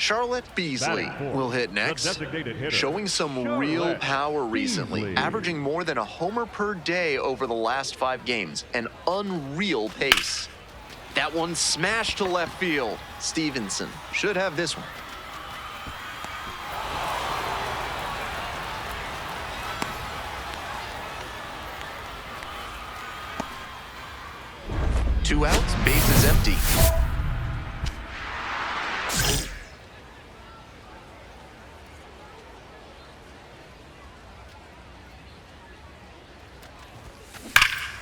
Charlotte Beasley will hit next, showing some real power recently, averaging more than a homer per day over the last 5 games, an unreal pace. That one smashed to left field. Stevenson should have this one. Two outs, bases empty.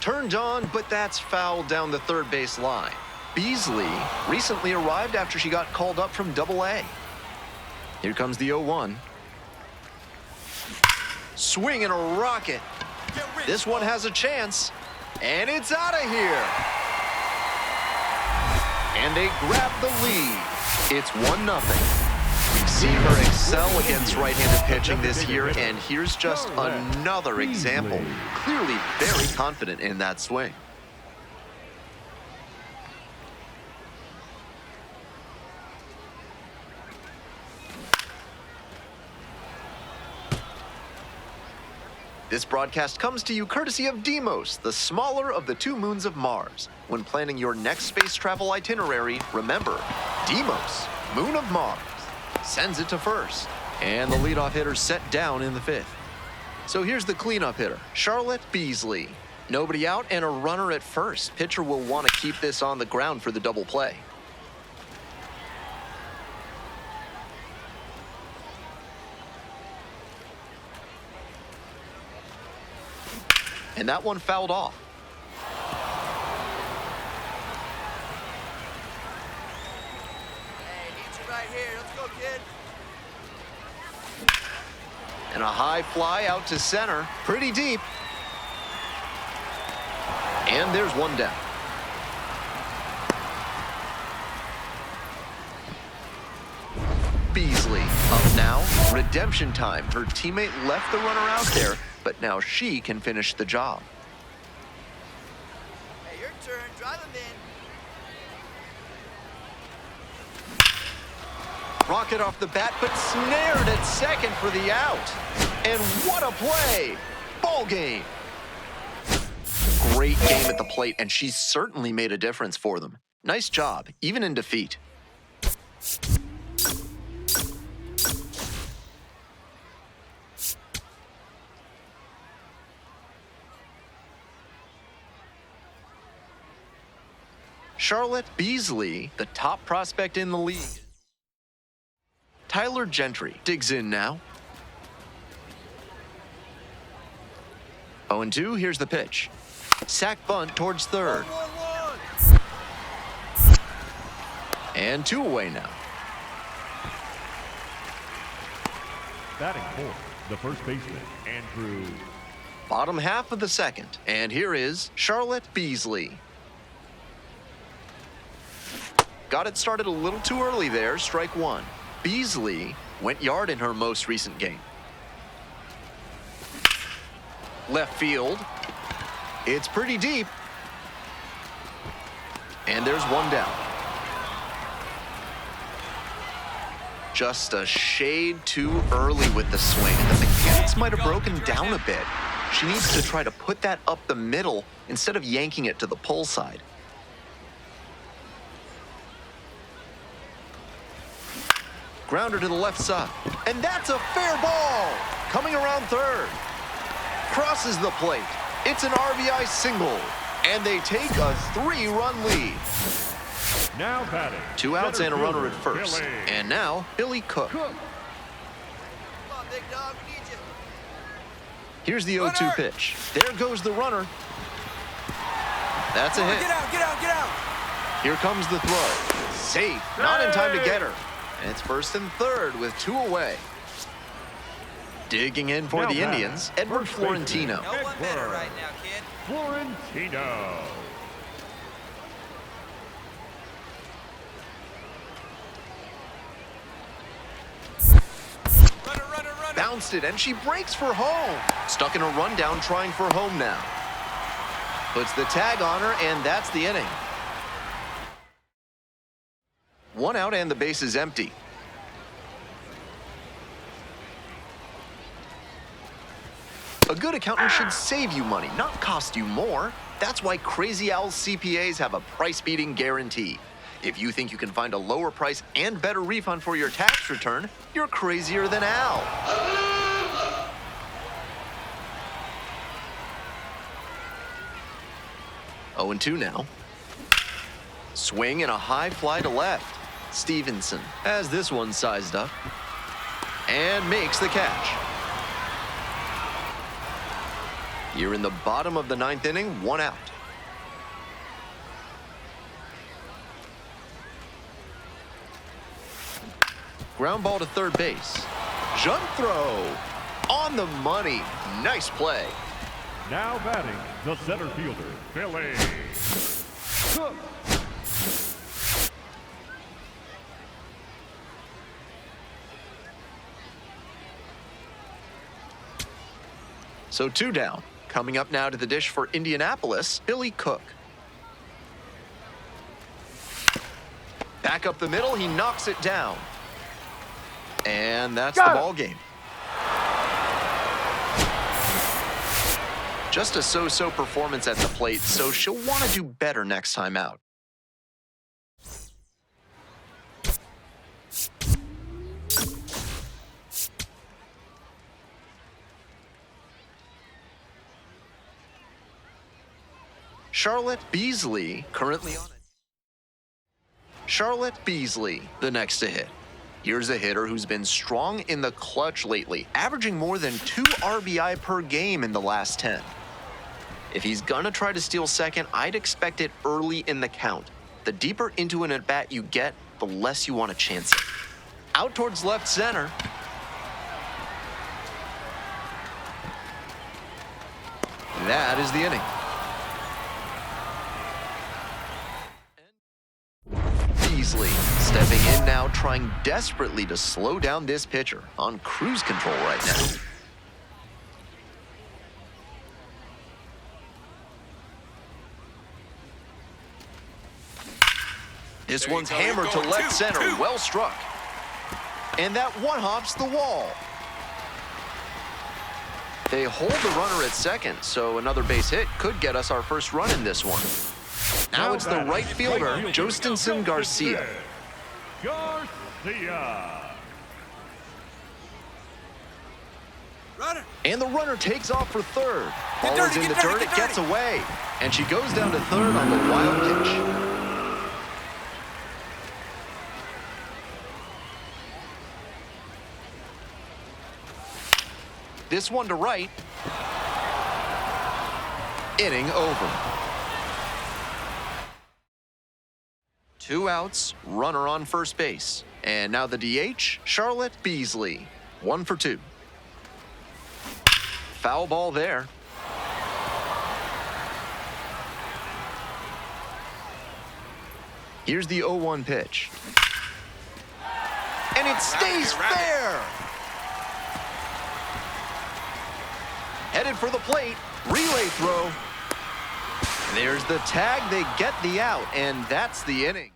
Turned on, but that's fouled down the third base line. Beasley recently arrived after she got called up from Double-A. Here comes the 0-1. Swing and a rocket. This one has a chance, and it's out of here. And they grab the lead. It's 1-0. We've seen her excel against right-handed pitching this year, and here's just another example. Clearly very confident in that swing. This broadcast comes to you courtesy of Deimos, the smaller of the 2 moons of Mars. When planning your next space travel itinerary, remember, Deimos, moon of Mars, sends it to first. And the leadoff hitter set down in the 5th. So here's the cleanup hitter, Charlotte Beasley. Nobody out and a runner at first. Pitcher will want to keep this on the ground for the double play. And that one fouled off. Hey, need you right here. Let's go, kid. And a high fly out to center, pretty deep. And there's one down. Beasley up now, redemption time. Her teammate left the runner out there, but now she can finish the job. Hey, your turn. Drive him in. Rocket off the bat, but snared at second for the out. And what a play! Ball game. Great game at the plate, and she's certainly made a difference for them. Nice job, even in defeat. Charlotte Beasley, the top prospect in the league. Tyler Gentry digs in now. 0-2, here's the pitch. Sack bunt towards third. And 2 away now. Batting fourth, the first baseman, Andrew. Bottom half of the 2nd, and here is Charlotte Beasley. Got it started a little too early there, strike 1. Beasley went yard in her most recent game. Left field. It's pretty deep. And there's one down. Just a shade too early with the swing. The mechanics might have broken down a bit. She needs to try to put that up the middle instead of yanking it to the pull side. Grounder to the left side. And that's a fair ball. Coming around third. Crosses the plate. It's an RBI single. And they take a 3-run lead. Now batting. 2 outs and a runner at Billy. first. And now, Billy Cook. Come on, big dog. We need you. Here's the 0-2 pitch. There goes the runner. That's a hit. Get out, get out, get out. Here comes the throw. Safe. Not in time to get her. And it's first and third with 2 away. Digging in for Now the batting. Indians, Edward First baseman. Florentino. No one better right now, kid. Florentino. Runner. Bounced it, and she breaks for home. Stuck in a rundown trying for home now. Puts the tag on her, and that's the inning. 1 out and the base is empty. good accountant should save you money, not cost you more. That's why Crazy Owl's CPAs have a price-beating guarantee. If you think you can find a lower price and better refund for your tax return, you're crazier than Al. Oh, and 2 now. Swing and a high fly to left. Stevenson has this one sized up and makes the catch. You're in the bottom of the 9th inning, 1 out. Ground ball to third base. Jump throw. On the money. Nice play. Now batting, the center fielder, Billy Cook. So 2 down. Coming up now to the dish for Indianapolis, Billy Cook. Back up the middle, he knocks it down. And that's the ball game. Just a so-so performance at the plate, so she'll want to do better next time out. Charlotte Beasley currently on it. Charlotte Beasley, the next to hit. Here's a hitter who's been strong in the clutch lately, averaging more than 2 RBI per game in the last 10. If he's gonna try to steal second, I'd expect it early in the count. The deeper into an at-bat you get, the less you want to chance it. Out towards left center. That is the inning. Beasley stepping in now, trying desperately to slow down this pitcher on cruise control right now. This one's hammered to left center, well struck. And that one hops the wall. They hold the runner at second, so another base hit could get us our first run in this one. Now it's the right fielder, Jostinson Garcia. Runner. And the runner takes off for third. Ball is in the dirt, it gets away. And she goes down to third on the wild pitch. This one to right. Inning over. 2 outs, runner on first base. And now the DH, Charlotte Beasley. 1 for 2. Foul ball there. Here's the 0-1 pitch. And it stays fair. Headed for the plate, relay throw. There's the tag, they get the out, and that's the inning.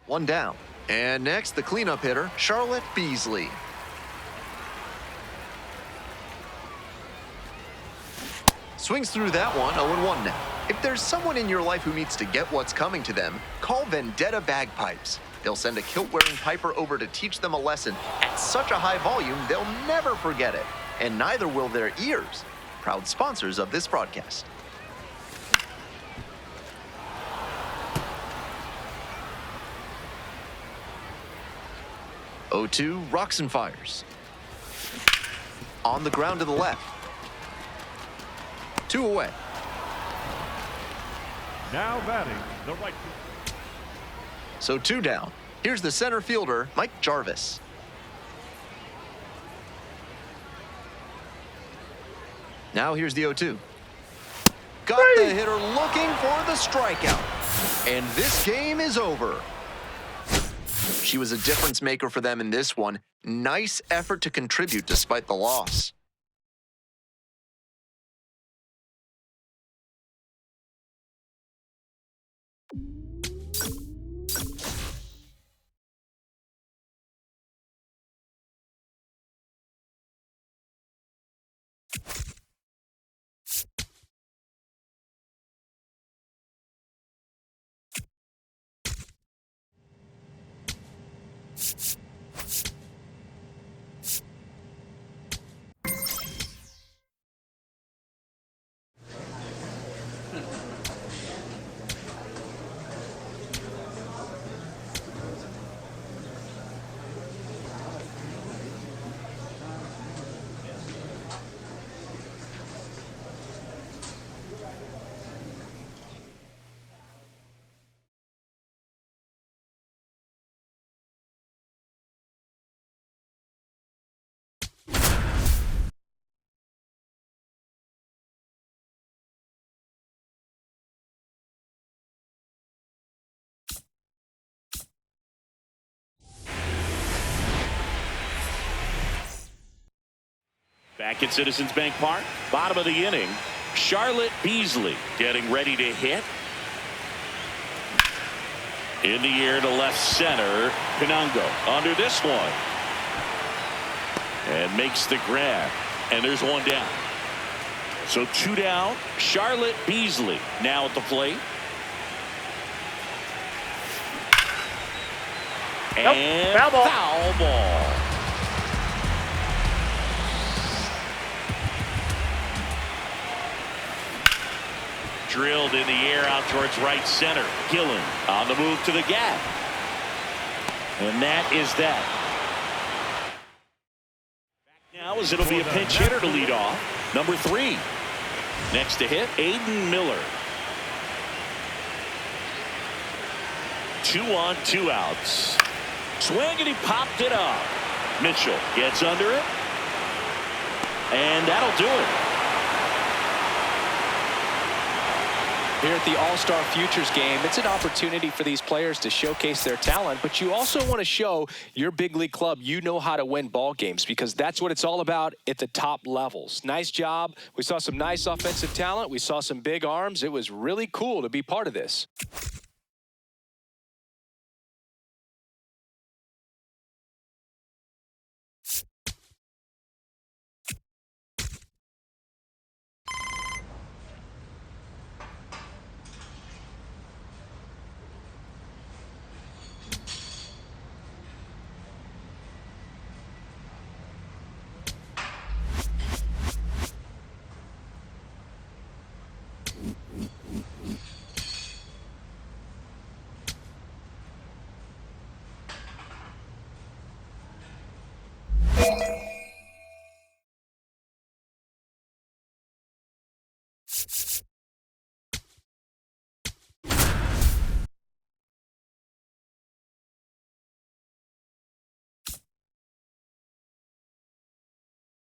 1 down. And next, the cleanup hitter, Charlotte Beasley. Swings through that one, 0-1 now. If there's someone in your life who needs to get what's coming to them, call Vendetta Bagpipes. They'll send a kilt-wearing piper over to teach them a lesson at such a high volume, they'll never forget it. And neither will their ears. Proud sponsors of this broadcast. O2 rocks and fires. On the ground to the left. 2 away. Now batting, the right. So 2 down. Here's the center fielder, Mike Jarvis. Now here's the 0-2. Got the hitter looking for the strikeout. And this game is over. She was a difference maker for them in this one. Nice effort to contribute despite the loss. Back at Citizens Bank Park, bottom of the inning, Charlotte Beasley getting ready to hit. In the air to left center, Pinango under this one. And makes the grab. And there's one down. So 2 down. Charlotte Beasley now at the plate. And foul ball. Drilled in the air out towards right center. Gillen on the move to the gap. And that is that. Back now as it'll be a pinch hitter to lead off. Number 3. Next to hit, Aiden Miller. 2 on, 2 outs. Swing and he popped it up. Mitchell gets under it. And that'll do it. Here at the All-Star Futures game, it's an opportunity for these players to showcase their talent, but you also want to show your big league club you know how to win ball games, because that's what it's all about at the top levels. Nice job. We saw some nice offensive talent. We saw some big arms. It was really cool to be part of this.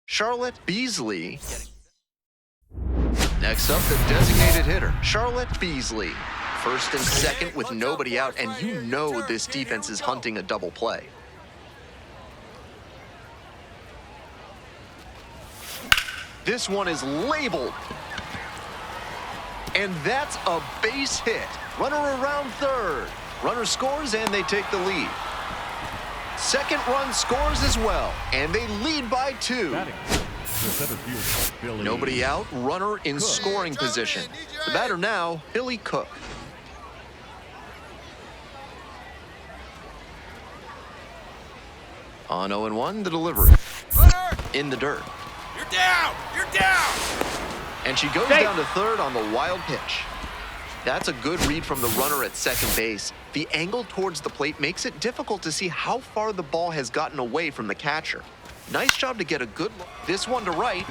Charlotte Beasley. Next up, the designated hitter, Charlotte Beasley. First and second with nobody out, and you know this defense is hunting a double play. This one is labeled. And that's a base hit. Runner around third. Runner scores, and they take the lead. Second run scores as well, and they lead by 2. Batting, the center fielder, Billy Nobody out, runner in Cook. scoring position. The batter now, Billy Cook. On 0-1, the delivery. Runner! In the dirt. You're down! You're down! And she goes down to third on the wild pitch. That's a good read from the runner at second base. The angle towards the plate makes it difficult to see how far the ball has gotten away from the catcher. Nice job to get a good look. This one to right.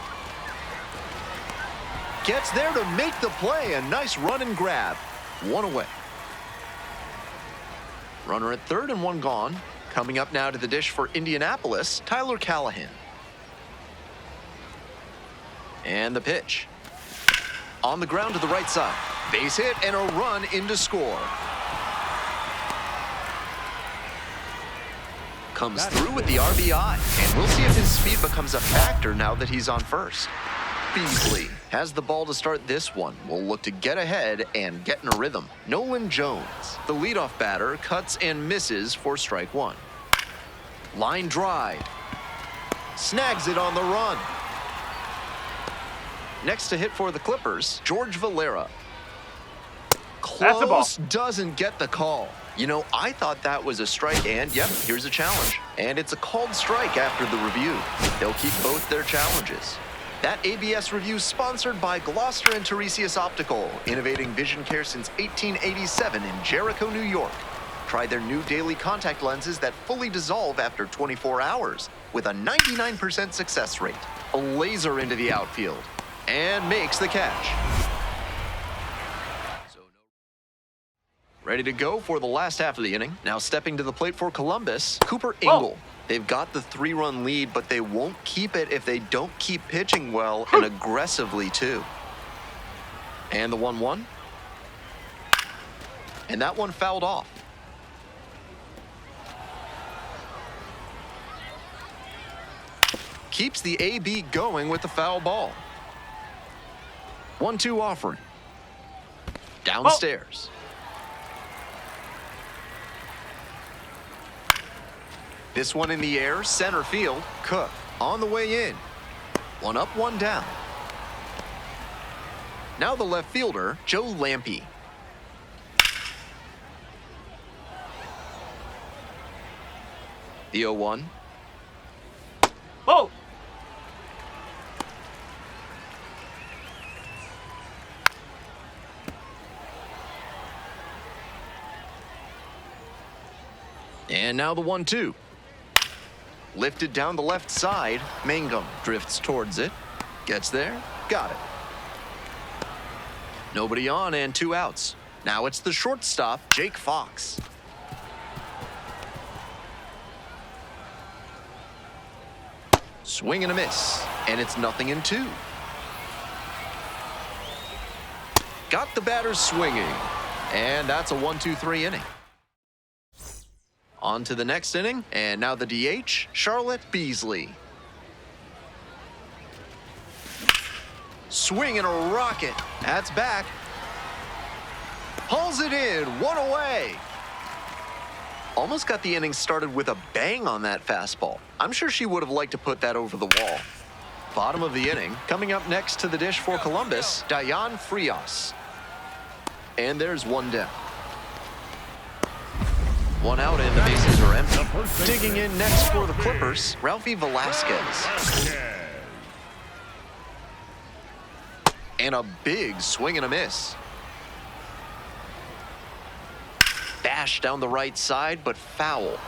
Gets there to make the play. A nice run and grab. 1 away. Runner at third and 1 gone. Coming up now to the dish for Indianapolis, Tyler Callahan. And the pitch. On the ground to the right side. Base hit and a run in to score. Comes through with the RBI, and we'll see if his speed becomes a factor now that he's on first. Beasley has the ball to start this one. We'll look to get ahead and get in a rhythm. Nolan Jones, the leadoff batter, cuts and misses for strike 1. Line drive. Snags it on the run. Next to hit for the Clippers, George Valera. That's the ball. Close, doesn't get the call. You know, I thought that was a strike, and yep, here's a challenge. And it's a called strike after the review. They'll keep both their challenges. That ABS review sponsored by Gloucester and Tiresias Optical, innovating vision care since 1887 in Jericho, New York. Try their new daily contact lenses that fully dissolve after 24 hours with a 99% success rate. A laser into the outfield and makes the catch. Ready to go for the last half of the inning. Now stepping to the plate for Columbus, Cooper Engel. They've got the 3-run lead, but they won't keep it if they don't keep pitching well and aggressively too. And the 1-1. And that one fouled off. Keeps the AB going with the foul ball. 1-2 offering. Downstairs. This one in the air, center field. Cook on the way in. 1 up, 1 down. Now the left fielder, Joe Lampe. The 0-1. Oh! And now the 1-2. Lifted down the left side. Mangum drifts towards it. Gets there. Got it. Nobody on and 2 outs. Now it's the shortstop, Jake Fox. Swing and a miss. And it's 0-2. Got the batter swinging. And that's a 1-2-3 inning. On to the next inning, and now the DH, Charlotte Beasley. Swing and a rocket. That's back. Pulls it in, 1 away. Almost got the inning started with a bang on that fastball. I'm sure she would have liked to put that over the wall. Bottom of the inning, coming up next to the dish for Columbus, Dayan Frias. And there's 1 down. 1 out and the bases are empty. Digging in next for the Clippers, Ralphie Velasquez. And a big swing and a miss. Bash down the right side, but foul.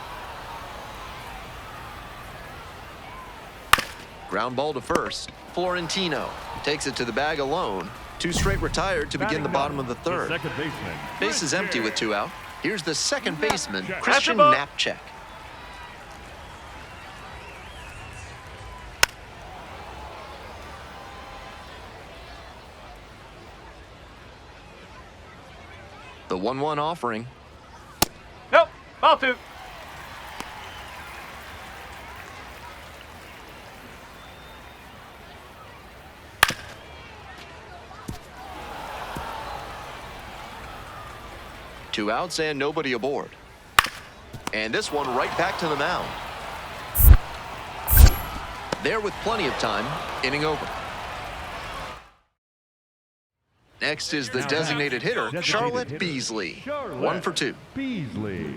Ground ball to first. Florentino takes it to the bag alone. 2 straight retired to begin the bottom of the 3rd. Second baseman. Base is empty with 2 out. Here's the second baseman, Christian Knapczyk. The 1-1 offering. Nope. Ball 2. Two outs and nobody aboard. And this one right back to the mound. There with plenty of time, inning over. Next is the designated hitter, Charlotte Beasley. 1 for 2. Beasley.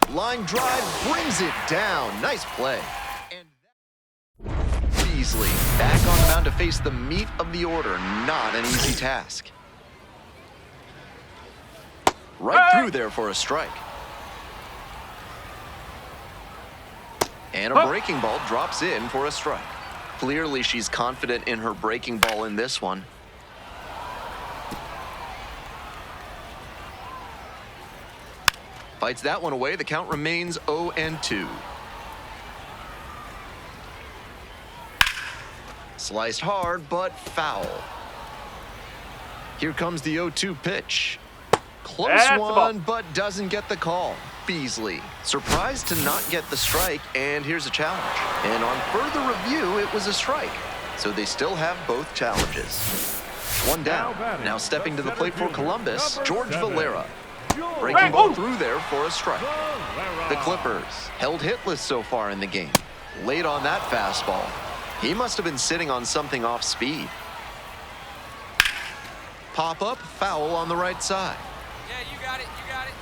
Line drive brings it down. Nice play. Beasley back on the mound to face the meat of the order. Not an easy task. Right through there for a strike. And a breaking ball drops in for a strike. Clearly she's confident in her breaking ball in this one. Fights that one away. The count remains 0-2. Sliced hard, but foul. Here comes the 0-2 pitch. Close That's one, but doesn't get the call. Beasley surprised to not get the strike, and here's a challenge. And on further review, it was a strike. So they still have both challenges. 1 down. Now stepping to the plate for Columbus, George Valera. Breaking ball through there for a strike. The Clippers held hitless so far in the game. Late on that fastball. He must have been sitting on something off speed. Pop up, foul on the right side. Yeah, you got it. You got it.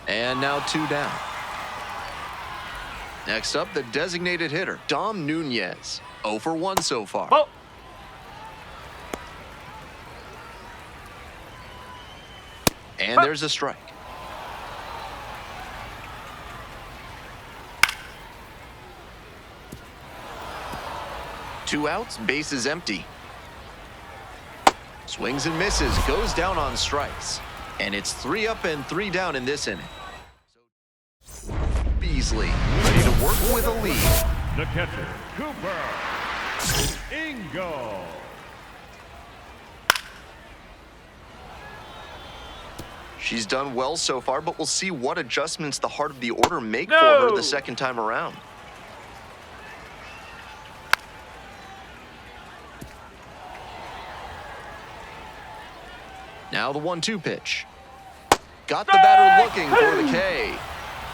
And now 2 down. Next up, the designated hitter, Dom Nunez. 0 for 1 so far. Ball. And there's a strike. Two outs, bases empty. Swings and misses, goes down on strikes. And it's 3 up and 3 down in this inning. Beasley ready to work with a lead. The catcher, Cooper Ingo. She's done well so far, but we'll see what adjustments the heart of the order make for her the second time around. Now the 1-2 pitch. Got the batter looking for the K.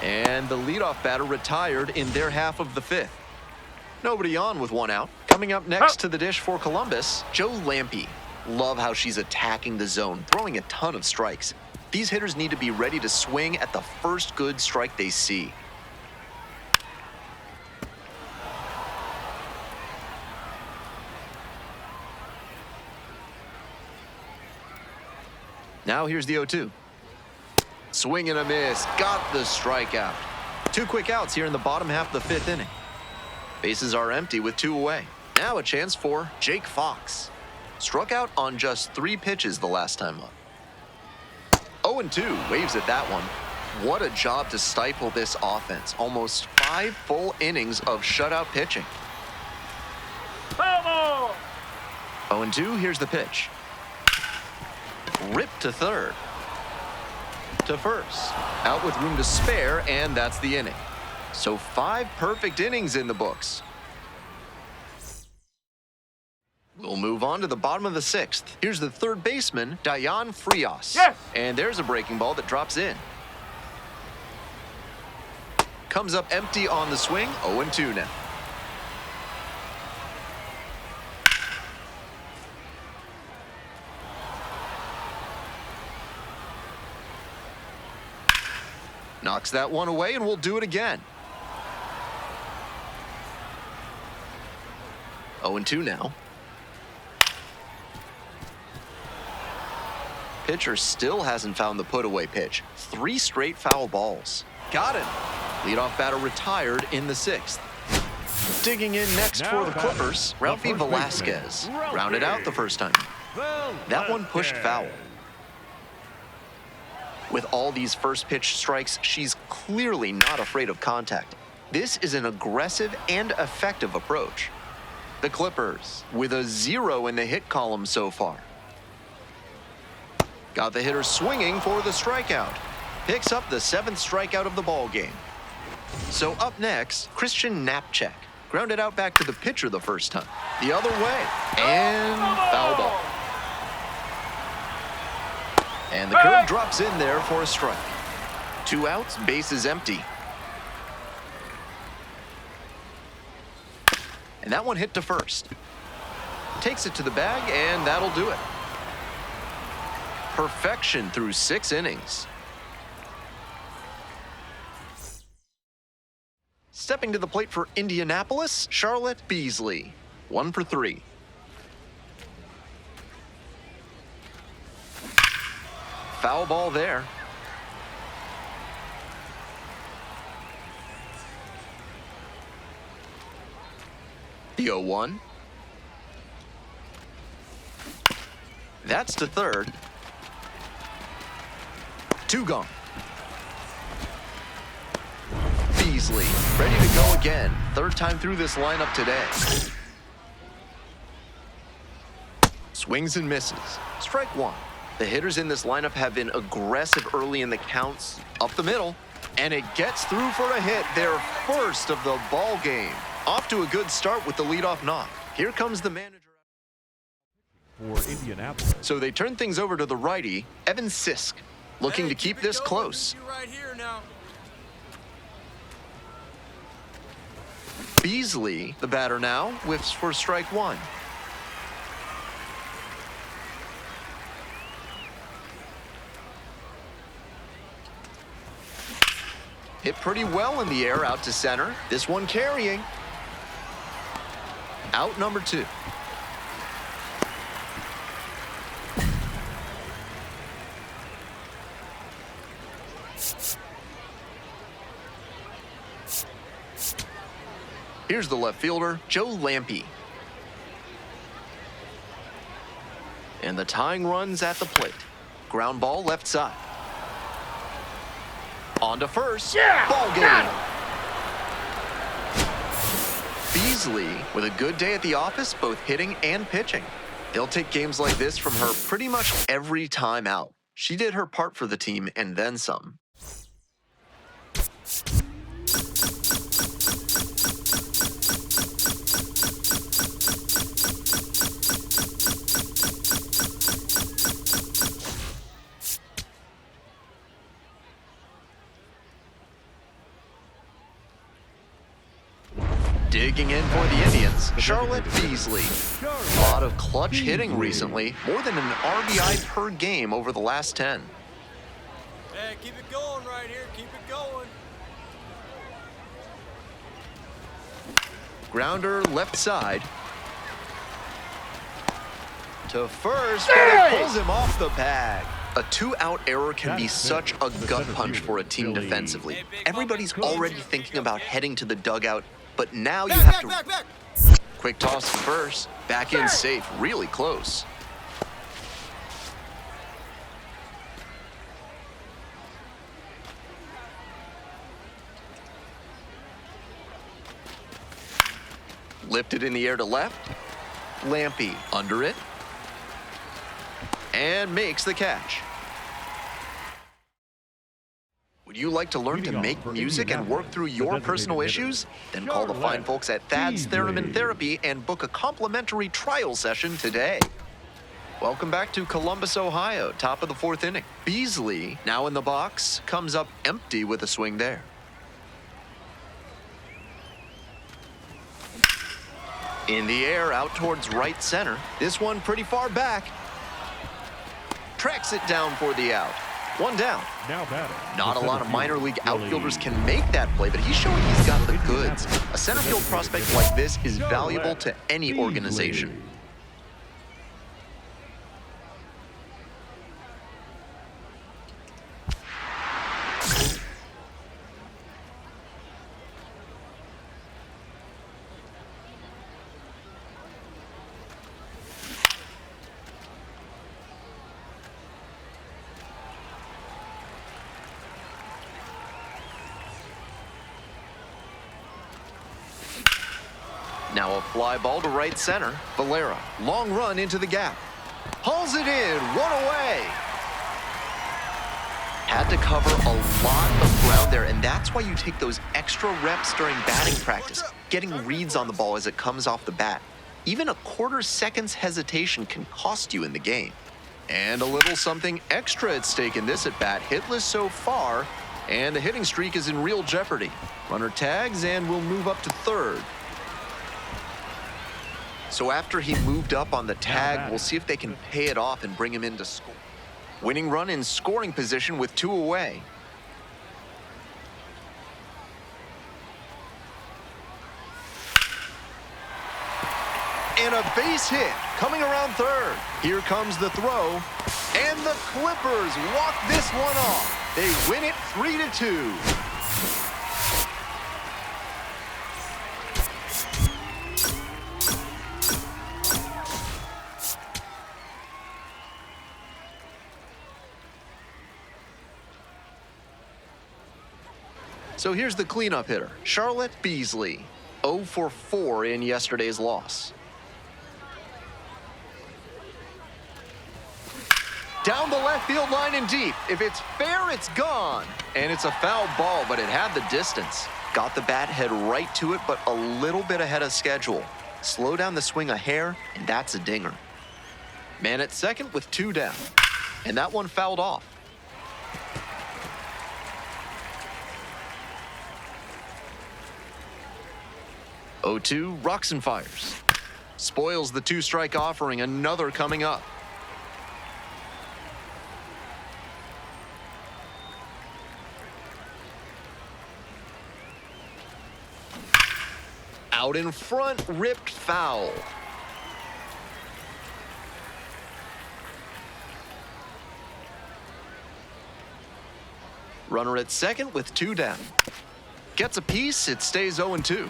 And the leadoff batter retired in their half of the 5th. Nobody on with 1 out. Coming up next to the dish for Columbus, Joe Lampe. Love how she's attacking the zone, throwing a ton of strikes. These hitters need to be ready to swing at the first good strike they see. Now here's the 0-2. Swing and a miss. Got the strikeout. 2 quick outs here in the bottom half of the 5th inning. Bases are empty with 2 away. Now a chance for Jake Fox. Struck out on just 3 pitches the last time up. 0-2, waves at that one. What a job to stifle this offense. Almost 5 full innings of shutout pitching. 0-2, here's the pitch. Ripped to third. To first. Out with room to spare, and that's the inning. So 5 perfect innings in the books. We'll move on to the bottom of the 6th. Here's the third baseman, Diane Frias. Yes! And there's a breaking ball that drops in. Comes up empty on the swing, 0-2 now. Knocks that one away, and we'll do it again. 0-2 now. Pitcher still hasn't found the put-away pitch. 3 straight foul balls. Got it. Leadoff batter retired in the 6th. Digging in next for the Clippers, Ralphie Velasquez. Rounded out the first time. That one pushed foul. With all these first pitch strikes, she's clearly not afraid of contact. This is an aggressive and effective approach. The Clippers with a 0 in the hit column so far. Got the hitter swinging for the strikeout. Picks up the 7th strikeout of the ball game. So up next, Christian Knapczyk. Grounded out back to the pitcher the first time. The other way. And foul ball. And the curve drops in there for a strike. 2 outs, bases empty. And that one hit to first. Takes it to the bag, and that'll do it. Perfection through 6 innings. Stepping to the plate for Indianapolis, Charlotte Beasley. 1 for 3. Foul ball there. The 0-1. That's to third. 2 gone. Beasley ready to go again. 3rd time through this lineup today. Swings and misses. Strike 1. The hitters in this lineup have been aggressive early in the counts. Up the middle. And it gets through for a hit. Their first of the ball game. Off to a good start with the leadoff knock. Here comes the manager. for Indianapolis. So they turn things over to the righty, Evan Sisk, looking to keep this close. You right here now. Beasley, the batter now, whiffs for strike one. Hit pretty well in the air out to center. This one carrying. Out number 2. Here's the left fielder, Joe Lampe. And the tying run's at the plate. Ground ball left side. On to first. Ball game. Beasley with a good day at the office, both hitting and pitching. They'll take games like this from her pretty much every time out. She did her part for the team and then some. Digging in for the Indians, Charlotte Beasley. A lot of clutch hitting recently, more than an RBI per game over the last 10. Hey, keep it going right here. Keep it going. Grounder left side. To first, but it pulls him off the bag. A 2-out error can be such a gut punch for a team defensively. Everybody's already thinking about heading to the dugout, but now you have to... Quick toss to first. Back in safe, really close. Lifted in the air to left. Lampe under it. And makes the catch. Would you like to learn to make music and work through your personal issues? Then call the fine folks at Thad's Theremin Therapy and book a complimentary trial session today. Welcome back to Columbus, Ohio, top of the 4th inning. Beasley, now in the box, comes up empty with a swing there. In the air, out towards right center. This one pretty far back. Tracks it down for the out. One down. Now batting. Not a lot of minor league outfielders can make that play, but he's showing he's got the goods. A center field prospect like this is valuable to any organization. Now a fly ball to right center. Valera, long run into the gap. Hauls it in, one away. Had to cover a lot of ground there, and that's why you take those extra reps during batting practice, getting reads on the ball as it comes off the bat. Even a quarter second's hesitation can cost you in the game. And a little something extra at stake in this at-bat, hitless so far, and the hitting streak is in real jeopardy. Runner tags and will move up to third. So after he moved up on the tag, we'll see if they can pay it off and bring him into score. Winning run in scoring position with 2 away. And a base hit coming around third. Here comes the throw. And the Clippers walk this one off. They win it 3-2. So here's the cleanup hitter, Charlotte Beasley, 0 for 4 in yesterday's loss. Down the left field line and deep. If it's fair, it's gone. And it's a foul ball, but it had the distance. Got the bat head right to it, but a little bit ahead of schedule. Slow down the swing a hair, and that's a dinger. Man at second with 2 down. And that one fouled off. Oh-2 rocks and fires. Spoils the 2-strike offering, another coming up. Out in front, ripped foul. Runner at second with 2 down. Gets a piece, it stays 0-2.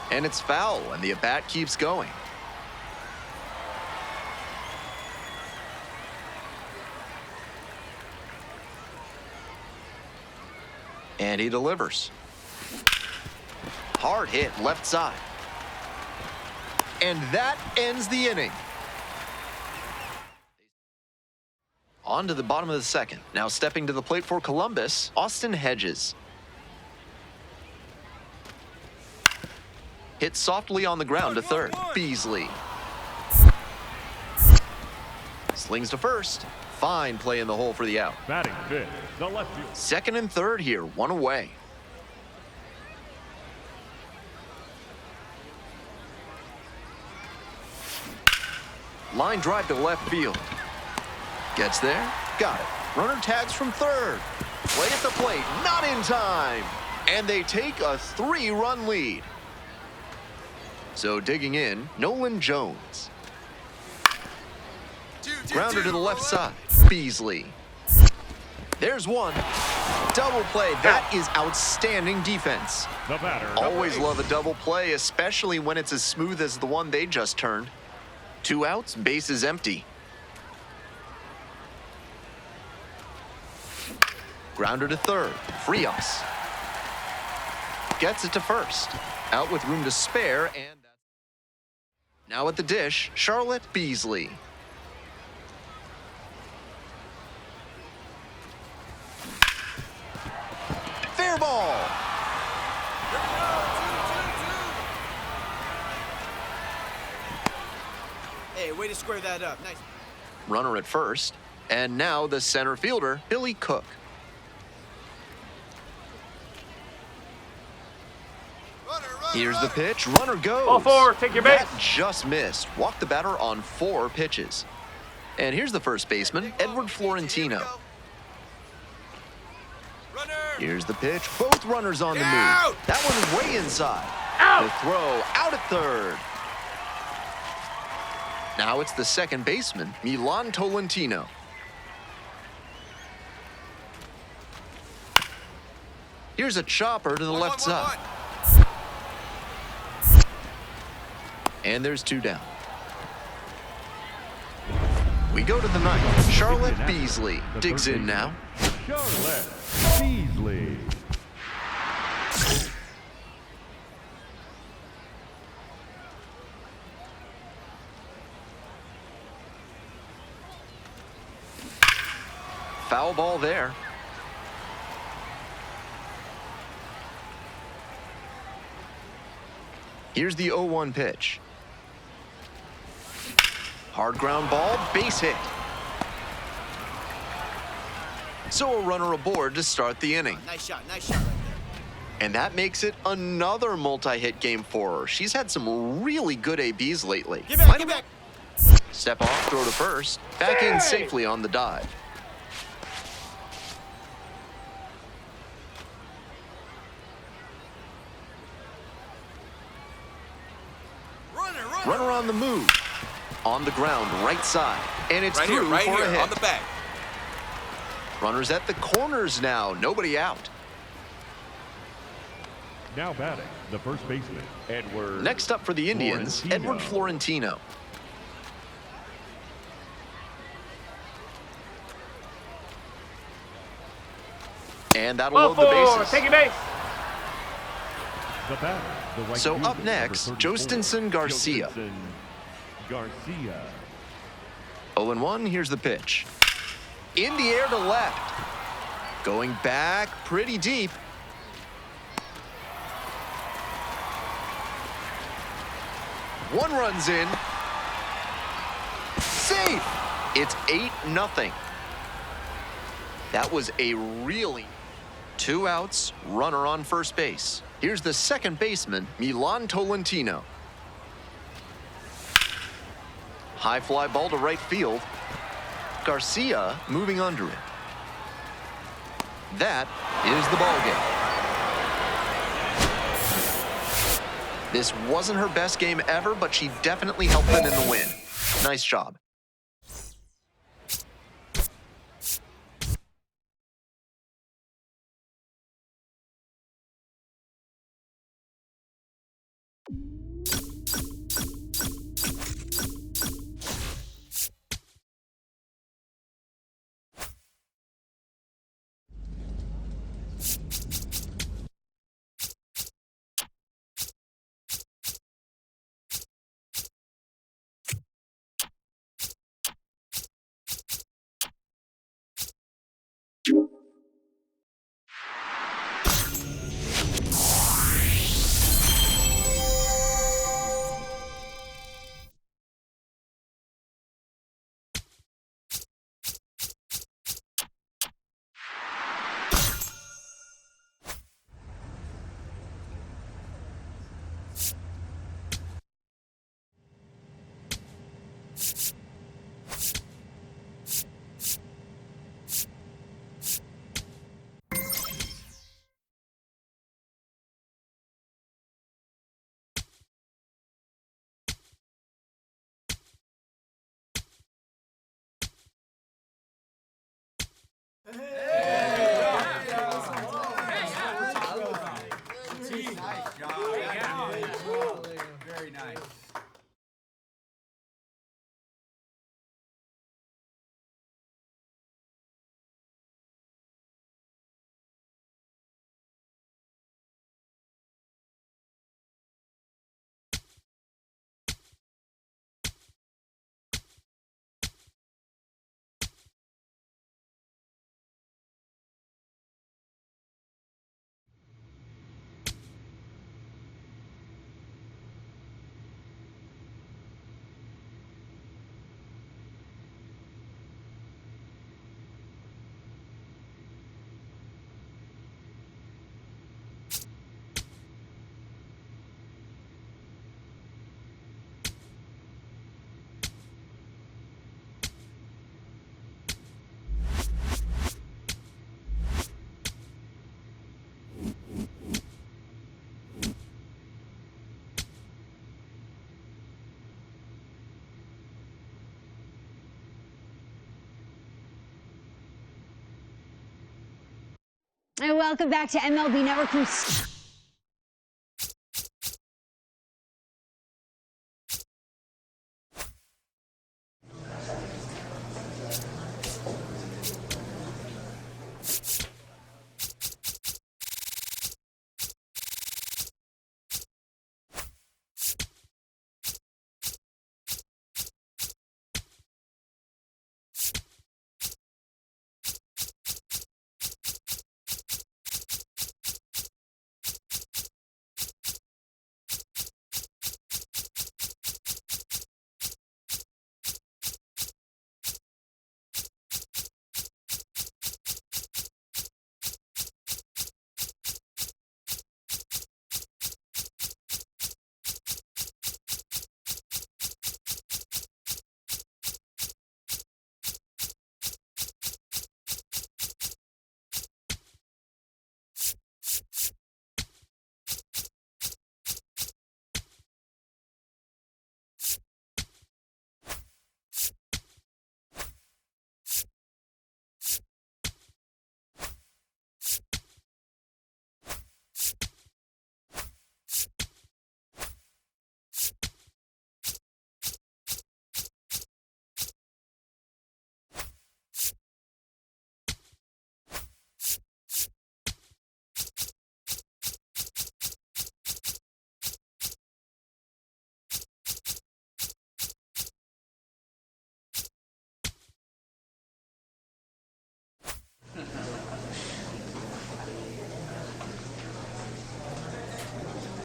And it's foul, and the at-bat keeps going. And he delivers. Hard hit left side. And that ends the inning. On to the bottom of the second. Now stepping to the plate for Columbus, Austin Hedges. Hit softly on the ground to third. Beasley. Slings to first. Fine play in the hole for the out. Batting fifth, the left field. Second and third here, 1 away. Line drive to left field. Gets there, got it. Runner tags from third. Play at the plate, not in time. And they take a 3-run lead. So digging in, Nolan Jones. Grounder to the left side, Beasley. There's one. Double play, that is outstanding defense. The batter. Always love a double play, especially when it's as smooth as the one they just turned. 2 outs, base is empty. Grounder to third, Frias. Gets it to first. Out with room to spare, and now at the dish, Charlotte Beasley. Fair ball. Hey, way to square that up. Nice. Runner at first, and now the center fielder, Billy Cook. Here's the pitch, runner goes. Ball 4, take your base. That just missed. Walked the batter on 4 pitches. And here's the first baseman, Edward Florentino. Here's the pitch, both runners on the move. That one way inside. The throw out at third. Now it's the second baseman, Milan Tolentino. Here's a chopper to the left side. And there's 2 down. We go to the ninth. Charlotte Beasley digs in now. Charlotte Beasley. Foul ball there. Here's the 0-1 pitch. Hard ground ball, base hit. So a runner aboard to start the inning. Nice shot right there. And that makes it another multi-hit game for her. She's had some really good ABs lately. Get back, get back. Step off, throw to first. Back in safely on the dive. Runner on the move. On the ground, right side. And it's Right through here, right for a here, hit. on the back. Runners at the corners now. Nobody out. Now batting, the first baseman, Edward. Next up for the Indians, Florentino. Edward Florentino. And that'll Ball load the 4, bases. take your base. The batter, the right So fielder, up next, number 34, Jostinson Garcia. Jostinson Garcia. 0-1, here's the pitch. In the air to left. Going back pretty deep. One runs in. Safe! It's 8-0. That was a really... 2 outs, runner on first base. Here's the second baseman, Milan Tolentino. High fly ball to right field. Garcia moving under it. That is the ball game. This wasn't her best game ever, but she definitely helped them in the win. Nice job. Very nice. And welcome back to MLB Network from